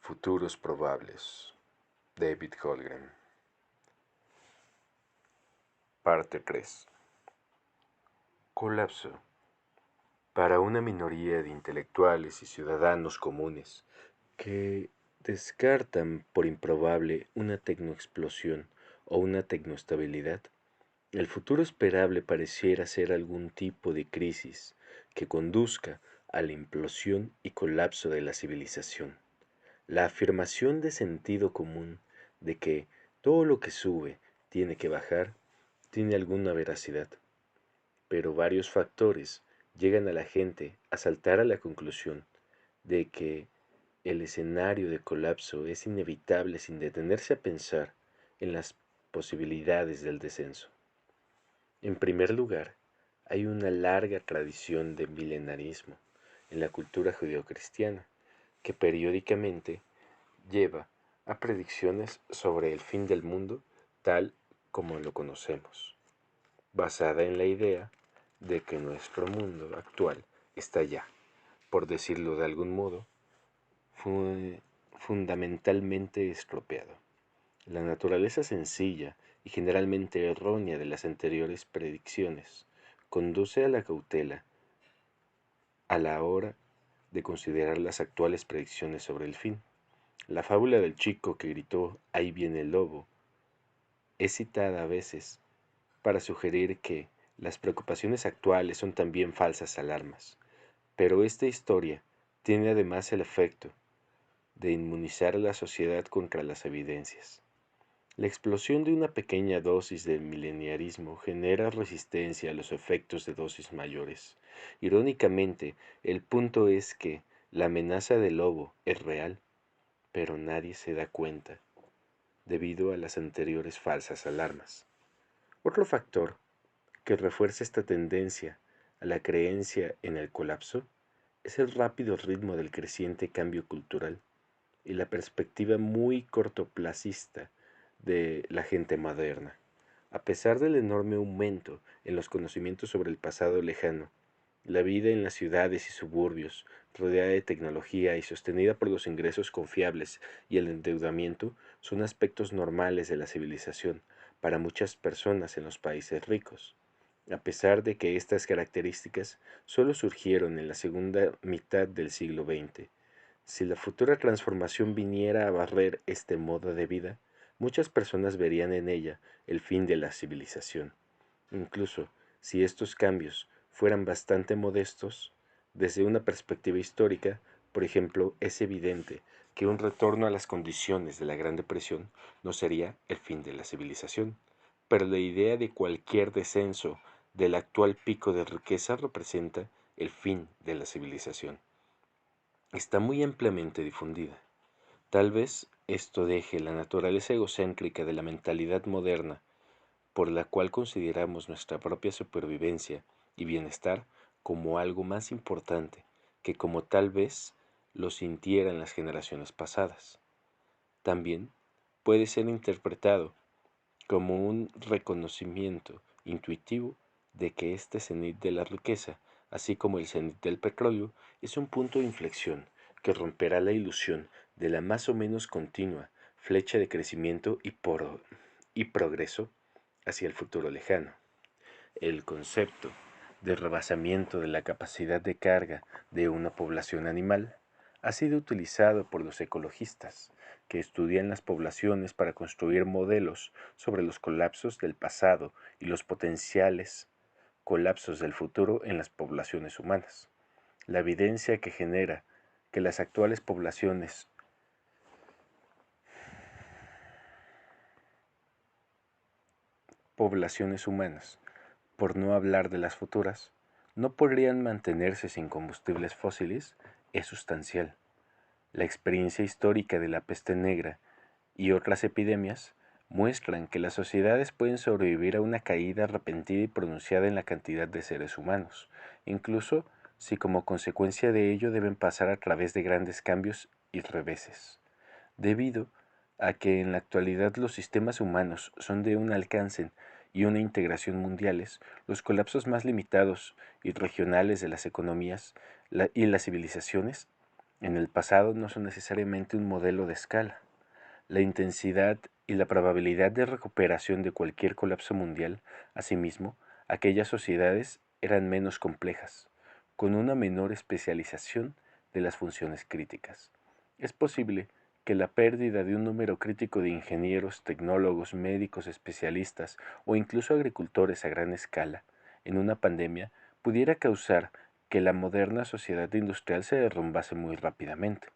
Futuros probables. David Holgren. Parte 3. Colapso. Para una minoría de intelectuales y ciudadanos comunes que descartan por improbable una tecnoexplosión o una tecnoestabilidad, el futuro esperable pareciera ser algún tipo de crisis que conduzca a la implosión y colapso de la civilización. La afirmación de sentido común de que todo lo que sube tiene que bajar tiene alguna veracidad, pero varios factores llegan a la gente a saltar a la conclusión de que el escenario de colapso es inevitable sin detenerse a pensar en las posibilidades del descenso. En primer lugar, hay una larga tradición de milenarismo en la cultura judeocristiana que periódicamente lleva a predicciones sobre el fin del mundo tal como lo conocemos, basada en la idea de que nuestro mundo actual está ya, por decirlo de algún modo, fundamentalmente estropeado. La naturaleza sencilla y generalmente errónea de las anteriores predicciones conduce a la cautela a la hora de considerar las actuales predicciones sobre el fin. La fábula del chico que gritó "ahí viene el lobo" es citada a veces para sugerir que las preocupaciones actuales son también falsas alarmas, pero esta historia tiene además el efecto de inmunizar a la sociedad contra las evidencias. La explosión de una pequeña dosis de mileniarismo genera resistencia a los efectos de dosis mayores. Irónicamente, el punto es que la amenaza del lobo es real, pero nadie se da cuenta, debido a las anteriores falsas alarmas. Otro factor que refuerza esta tendencia a la creencia en el colapso es el rápido ritmo del creciente cambio cultural y la perspectiva muy cortoplacista de la gente moderna. A pesar del enorme aumento en los conocimientos sobre el pasado lejano, la vida en las ciudades y suburbios, rodeada de tecnología y sostenida por los ingresos confiables y el endeudamiento, son aspectos normales de la civilización para muchas personas en los países ricos. A pesar de que estas características solo surgieron en la segunda mitad del siglo XX, si la futura transformación viniera a barrer este modo de vida, muchas personas verían en ella el fin de la civilización. Incluso si estos cambios fueran bastante modestos, desde una perspectiva histórica, por ejemplo, es evidente que un retorno a las condiciones de la Gran Depresión no sería el fin de la civilización, pero la idea de cualquier descenso del actual pico de riqueza representa el fin de la civilización. Está muy ampliamente difundida. Tal vez esto deje la naturaleza egocéntrica de la mentalidad moderna, por la cual consideramos nuestra propia supervivencia y bienestar como algo más importante que como tal vez lo sintieran las generaciones pasadas. También puede ser interpretado como un reconocimiento intuitivo de que este cenit de la riqueza, así como el cenit del petróleo, es un punto de inflexión que romperá la ilusión de la más o menos continua flecha de crecimiento y progreso hacia el futuro lejano. El concepto de rebasamiento de la capacidad de carga de una población animal ha sido utilizado por los ecologistas, que estudian las poblaciones para construir modelos sobre los colapsos del pasado y los potenciales colapsos del futuro en las poblaciones humanas. La evidencia que genera que las actuales poblaciones humanas, por no hablar de las futuras, no podrían mantenerse sin combustibles fósiles es sustancial. La experiencia histórica de la peste negra y otras epidemias muestran que las sociedades pueden sobrevivir a una caída repentina y pronunciada en la cantidad de seres humanos, incluso si como consecuencia de ello deben pasar a través de grandes cambios y reveses. Debido a que en la actualidad los sistemas humanos son de un alcance y una integración mundiales, los colapsos más limitados y regionales de las economías y las civilizaciones en el pasado no son necesariamente un modelo de escala. La intensidad y la probabilidad de recuperación de cualquier colapso mundial, asimismo, aquellas sociedades eran menos complejas, con una menor especialización de las funciones críticas. Es posible que la pérdida de un número crítico de ingenieros, tecnólogos, médicos, especialistas o incluso agricultores a gran escala en una pandemia pudiera causar que la moderna sociedad industrial se derrumbase muy rápidamente.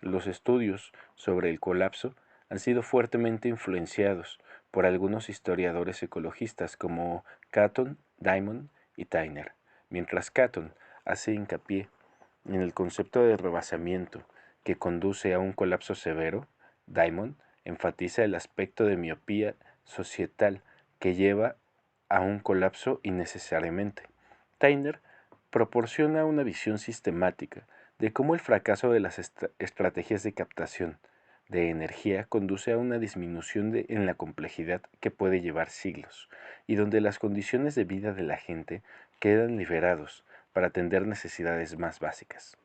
Los estudios sobre el colapso han sido fuertemente influenciados por algunos historiadores ecologistas como Catton, Diamond y Tyner, mientras Catton hace hincapié en el concepto de rebasamiento que conduce a un colapso severo. Diamond enfatiza el aspecto de miopía societal que lleva a un colapso innecesariamente. Tyner proporciona una visión sistemática de cómo el fracaso de las estrategias de captación de energía conduce a una disminución en la complejidad que puede llevar siglos, y donde las condiciones de vida de la gente quedan liberados para atender necesidades más básicas.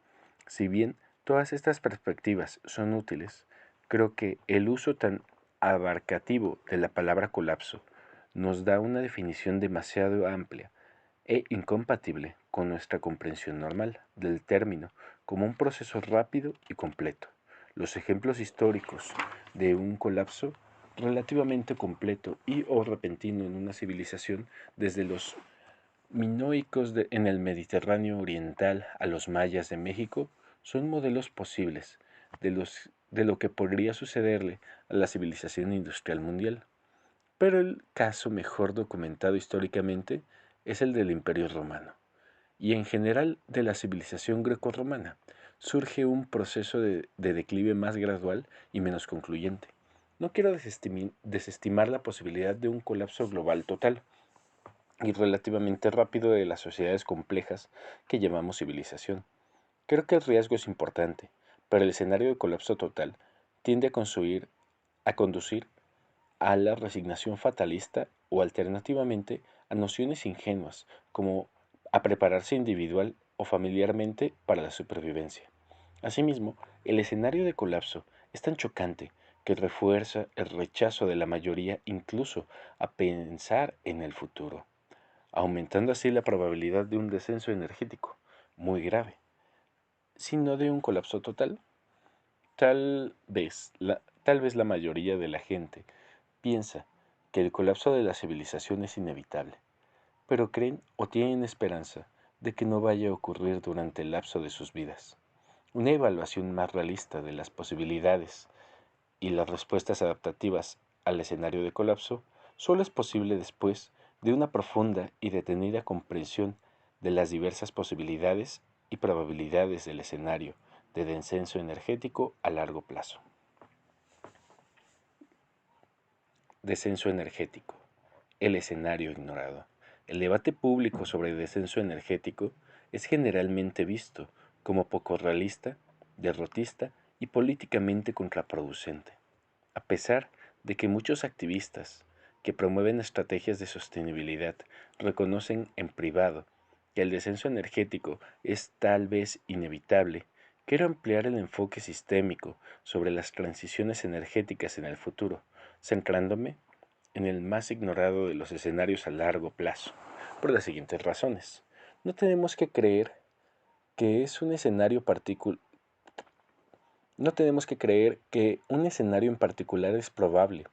Si bien todas estas perspectivas son útiles, creo que el uso tan abarcativo de la palabra colapso nos da una definición demasiado amplia e incompatible con nuestra comprensión normal del término como un proceso rápido y completo. Los ejemplos históricos de un colapso relativamente completo y o repentino en una civilización, desde los minoicos en el Mediterráneo oriental a los mayas de México, son modelos posibles de lo que podría sucederle a la civilización industrial mundial. Pero el caso mejor documentado históricamente es el del Imperio Romano, y en general de la civilización grecorromana. Surge un proceso de declive más gradual y menos concluyente. No quiero desestimar la posibilidad de un colapso global total y relativamente rápido de las sociedades complejas que llamamos civilización. Creo que el riesgo es importante, pero el escenario de colapso total tiende a conducir a la resignación fatalista o alternativamente a nociones ingenuas como a prepararse individual o familiarmente para la supervivencia. Asimismo, el escenario de colapso es tan chocante que refuerza el rechazo de la mayoría incluso a pensar en el futuro, aumentando así la probabilidad de un descenso energético muy grave, si no de un colapso total. Tal vez la mayoría de la gente piensa que el colapso de la civilización es inevitable, pero creen o tienen esperanza de que no vaya a ocurrir durante el lapso de sus vidas. Una evaluación más realista de las posibilidades y las respuestas adaptativas al escenario de colapso solo es posible después de una profunda y detenida comprensión de las diversas posibilidades y probabilidades del escenario de descenso energético a largo plazo. Descenso energético. El escenario ignorado. El debate público sobre el descenso energético es generalmente visto como poco realista, derrotista y políticamente contraproducente. A pesar de que muchos activistas que promueven estrategias de sostenibilidad reconocen en privado que el descenso energético es tal vez inevitable, quiero ampliar el enfoque sistémico sobre las transiciones energéticas en el futuro, centrándome en el más ignorado de los escenarios a largo plazo, por las siguientes razones. No tenemos que creer que es un escenario particular. No tenemos que creer que un escenario en particular es probable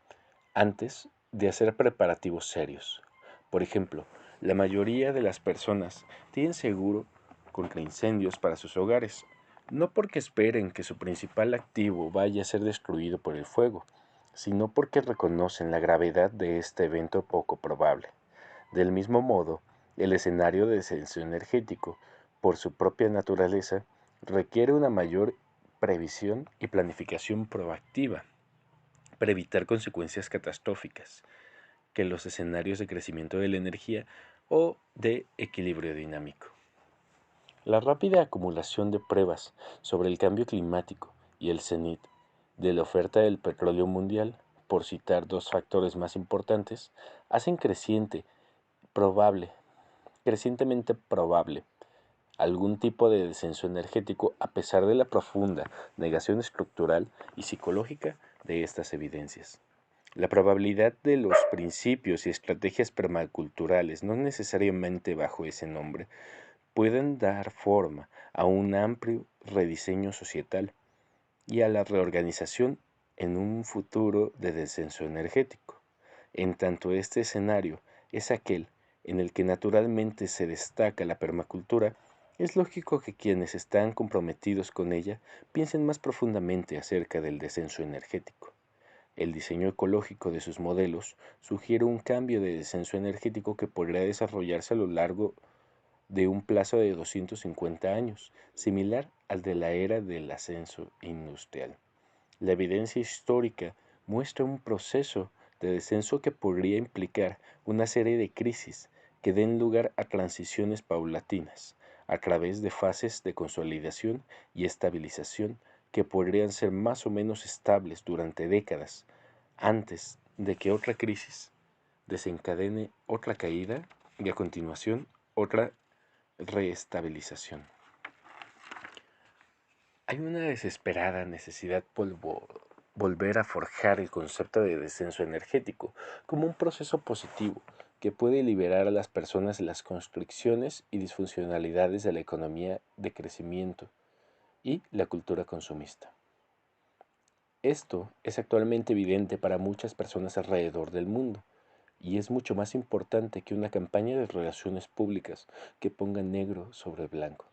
antes de hacer preparativos serios. Por ejemplo, la mayoría de las personas tienen seguro contra incendios para sus hogares, no porque esperen que su principal activo vaya a ser destruido por el fuego, sino porque reconocen la gravedad de este evento poco probable. Del mismo modo, el escenario de descenso energético, por su propia naturaleza, requiere una mayor previsión y planificación proactiva para evitar consecuencias catastróficas que los escenarios de crecimiento de la energía o de equilibrio dinámico. La rápida acumulación de pruebas sobre el cambio climático y el cenit de la oferta del petróleo mundial, por citar dos factores más importantes, hacen crecientemente probable algún tipo de descenso energético a pesar de la profunda negación estructural y psicológica de estas evidencias. La probabilidad de los principios y estrategias permaculturales, no necesariamente bajo ese nombre, pueden dar forma a un amplio rediseño societal y a la reorganización en un futuro de descenso energético. En tanto este escenario es aquel en el que naturalmente se destaca la permacultura, es lógico que quienes están comprometidos con ella piensen más profundamente acerca del descenso energético. El diseño ecológico de sus modelos sugiere un cambio de descenso energético que podría desarrollarse a lo largo de un plazo de 250 años, similar al de la era del ascenso industrial. La evidencia histórica muestra un proceso de descenso que podría implicar una serie de crisis que den lugar a transiciones paulatinas, a través de fases de consolidación y estabilización que podrían ser más o menos estables durante décadas, antes de que otra crisis desencadene otra caída y a continuación otra reestabilización. Hay una desesperada necesidad por volver a forjar el concepto de descenso energético como un proceso positivo que puede liberar a las personas de las constricciones y disfuncionalidades de la economía de crecimiento y la cultura consumista. Esto es actualmente evidente para muchas personas alrededor del mundo y es mucho más importante que una campaña de relaciones públicas que ponga negro sobre blanco.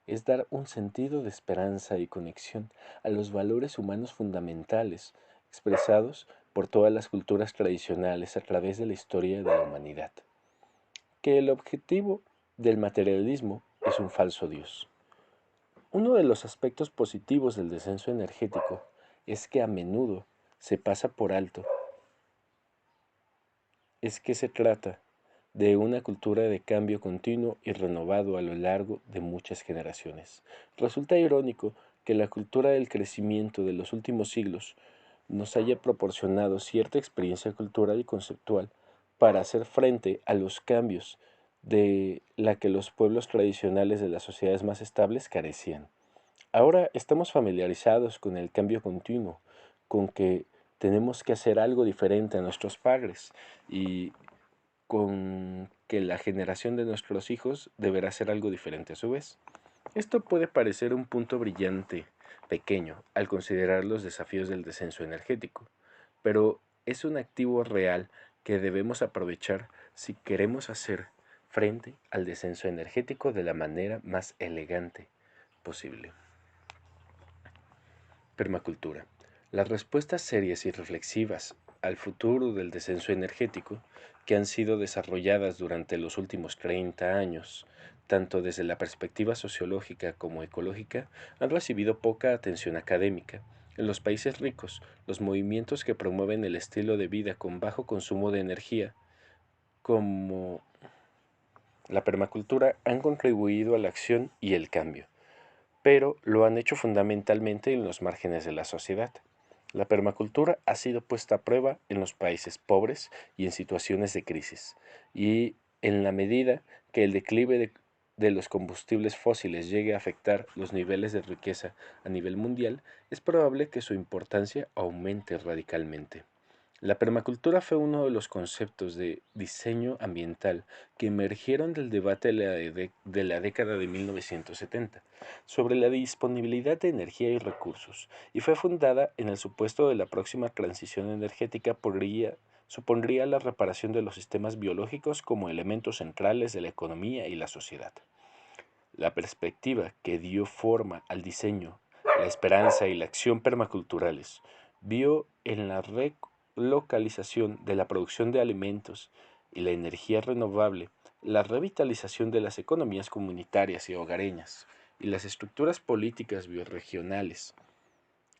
Es dar un sentido de esperanza y conexión a los valores humanos fundamentales expresados por todas las culturas tradicionales a través de la historia de la humanidad. Que el objetivo del materialismo es un falso Dios. Uno de los aspectos positivos del descenso energético es que a menudo se pasa por alto es que se trata de una cultura de cambio continuo y renovado a lo largo de muchas generaciones. Resulta irónico que la cultura del crecimiento de los últimos siglos nos haya proporcionado cierta experiencia cultural y conceptual para hacer frente a los cambios de la que los pueblos tradicionales de las sociedades más estables carecían. Ahora estamos familiarizados con el cambio continuo, con que tenemos que hacer algo diferente a nuestros padres y con que la generación de nuestros hijos deberá hacer algo diferente a su vez. Esto puede parecer un punto brillante, pequeño, al considerar los desafíos del descenso energético, pero es un activo real que debemos aprovechar si queremos hacer frente al descenso energético de la manera más elegante posible. Permacultura. Las respuestas serias y reflexivas al futuro del descenso energético, que han sido desarrolladas durante los últimos 30 años, tanto desde la perspectiva sociológica como ecológica, han recibido poca atención académica. En los países ricos, los movimientos que promueven el estilo de vida con bajo consumo de energía, como la permacultura, han contribuido a la acción y el cambio, pero lo han hecho fundamentalmente en los márgenes de la sociedad. La permacultura ha sido puesta a prueba en los países pobres y en situaciones de crisis, y en la medida que el declive de los combustibles fósiles llegue a afectar los niveles de riqueza a nivel mundial, es probable que su importancia aumente radicalmente. La permacultura fue uno de los conceptos de diseño ambiental que emergieron del debate de la década de 1970 sobre la disponibilidad de energía y recursos, y fue fundada en el supuesto de la próxima transición energética supondría la reparación de los sistemas biológicos como elementos centrales de la economía y la sociedad. La perspectiva que dio forma al diseño, la esperanza y la acción permaculturales vio en la relocalización de la producción de alimentos y la energía renovable, la revitalización de las economías comunitarias y hogareñas y las estructuras políticas bioregionales,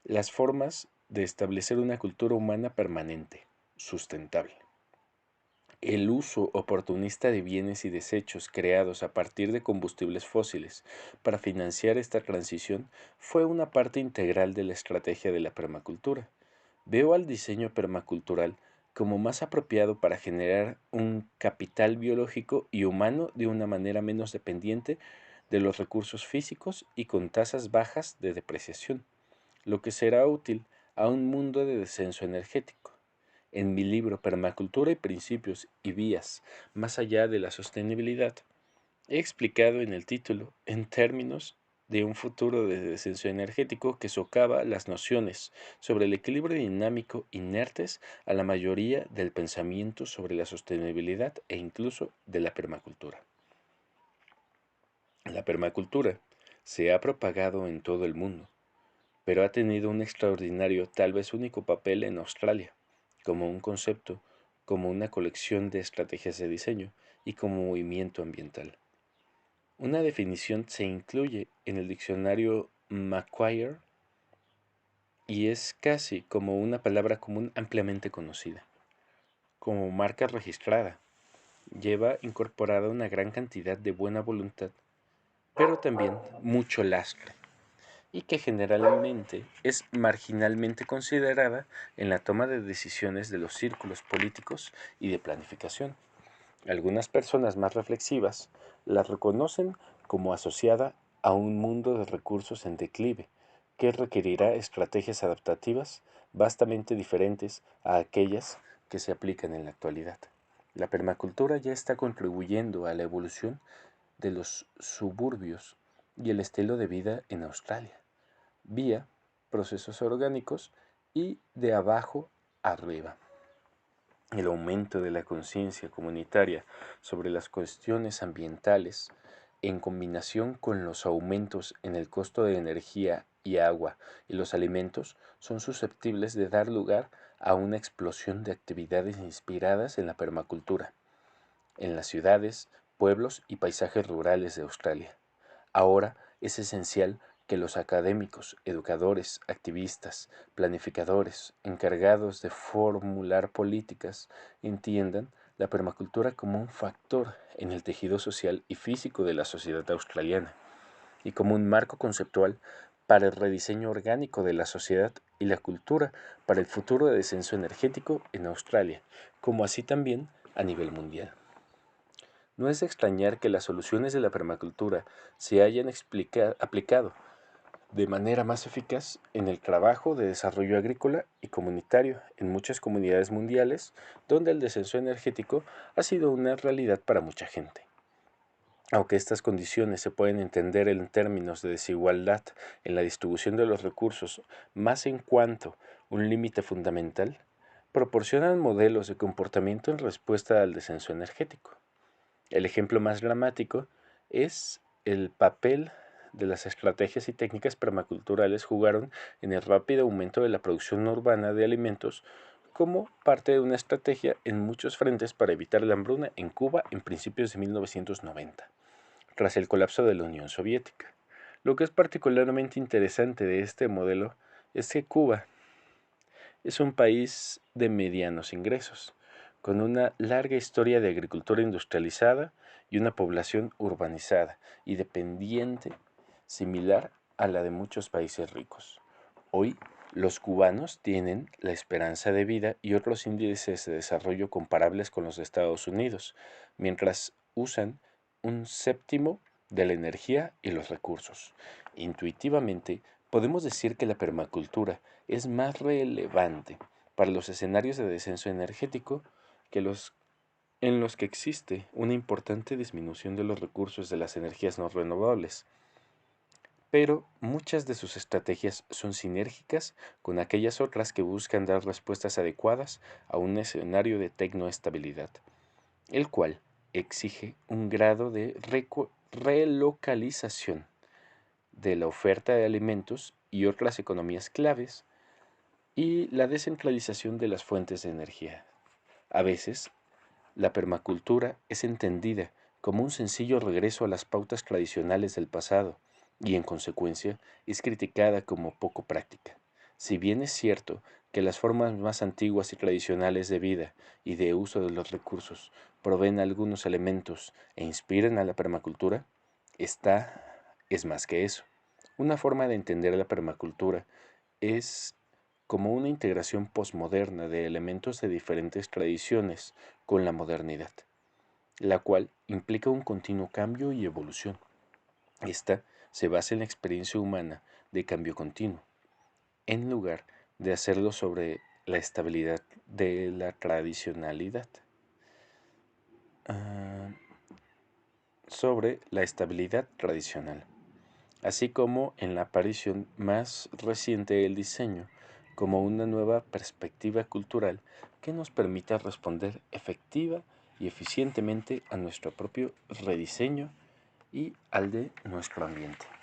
las formas de establecer una cultura humana permanente, sustentable. El uso oportunista de bienes y desechos creados a partir de combustibles fósiles para financiar esta transición fue una parte integral de la estrategia de la permacultura. Veo al diseño permacultural como más apropiado para generar un capital biológico y humano de una manera menos dependiente de los recursos físicos y con tasas bajas de depreciación, lo que será útil a un mundo de descenso energético. En mi libro Permacultura y Principios y Vías más allá de la sostenibilidad, he explicado en el título, en términos de un futuro de descenso energético que socava las nociones sobre el equilibrio dinámico inertes a la mayoría del pensamiento sobre la sostenibilidad e incluso de la permacultura. La permacultura se ha propagado en todo el mundo, pero ha tenido un extraordinario, tal vez único papel en Australia, como un concepto, como una colección de estrategias de diseño y como movimiento ambiental. Una definición se incluye en el diccionario Macquarie y es casi como una palabra común ampliamente conocida. Como marca registrada, lleva incorporada una gran cantidad de buena voluntad, pero también mucho lastre, y que generalmente es marginalmente considerada en la toma de decisiones de los círculos políticos y de planificación. Algunas personas más reflexivas la reconocen como asociada a un mundo de recursos en declive, que requerirá estrategias adaptativas vastamente diferentes a aquellas que se aplican en la actualidad. La permacultura ya está contribuyendo a la evolución de los suburbios y el estilo de vida en Australia, vía procesos orgánicos y de abajo arriba. El aumento de la conciencia comunitaria sobre las cuestiones ambientales, en combinación con los aumentos en el costo de energía y agua y los alimentos, son susceptibles de dar lugar a una explosión de actividades inspiradas en la permacultura, en las ciudades, pueblos y paisajes rurales de Australia. Ahora es esencial que los académicos, educadores, activistas, planificadores, encargados de formular políticas, entiendan la permacultura como un factor en el tejido social y físico de la sociedad australiana y como un marco conceptual para el rediseño orgánico de la sociedad y la cultura para el futuro de descenso energético en Australia, como así también a nivel mundial. No es de extrañar que las soluciones de la permacultura se hayan aplicado de manera más eficaz en el trabajo de desarrollo agrícola y comunitario en muchas comunidades mundiales donde el descenso energético ha sido una realidad para mucha gente. Aunque estas condiciones se pueden entender en términos de desigualdad en la distribución de los recursos, más en cuanto un límite fundamental, proporcionan modelos de comportamiento en respuesta al descenso energético. El ejemplo más dramático es el papel de las estrategias y técnicas permaculturales jugaron en el rápido aumento de la producción urbana de alimentos como parte de una estrategia en muchos frentes para evitar la hambruna en Cuba en principios de 1990, tras el colapso de la Unión Soviética. Lo que es particularmente interesante de este modelo es que Cuba es un país de medianos ingresos, con una larga historia de agricultura industrializada y una población urbanizada y dependiente similar a la de muchos países ricos. Hoy, los cubanos tienen la esperanza de vida y otros índices de desarrollo comparables con los de Estados Unidos, mientras usan un séptimo de la energía y los recursos. Intuitivamente, podemos decir que la permacultura es más relevante para los escenarios de descenso energético que los en los que existe una importante disminución de los recursos de las energías no renovables, pero muchas de sus estrategias son sinérgicas con aquellas otras que buscan dar respuestas adecuadas a un escenario de tecnoestabilidad, el cual exige un grado de relocalización de la oferta de alimentos y otras economías claves y la descentralización de las fuentes de energía. A veces, la permacultura es entendida como un sencillo regreso a las pautas tradicionales del pasado y, en consecuencia, es criticada como poco práctica. Si bien es cierto que las formas más antiguas y tradicionales de vida y de uso de los recursos proveen algunos elementos e inspiran a la permacultura, esta es más que eso. Una forma de entender la permacultura es como una integración posmoderna de elementos de diferentes tradiciones con la modernidad, la cual implica un continuo cambio y evolución. Esta se basa en la experiencia humana de cambio continuo, en lugar de hacerlo sobre la estabilidad de la tradicionalidad. Ah, sobre la estabilidad tradicional, así como en la aparición más reciente del diseño como una nueva perspectiva cultural que nos permita responder efectiva y eficientemente a nuestro propio rediseño y al de nuestro ambiente.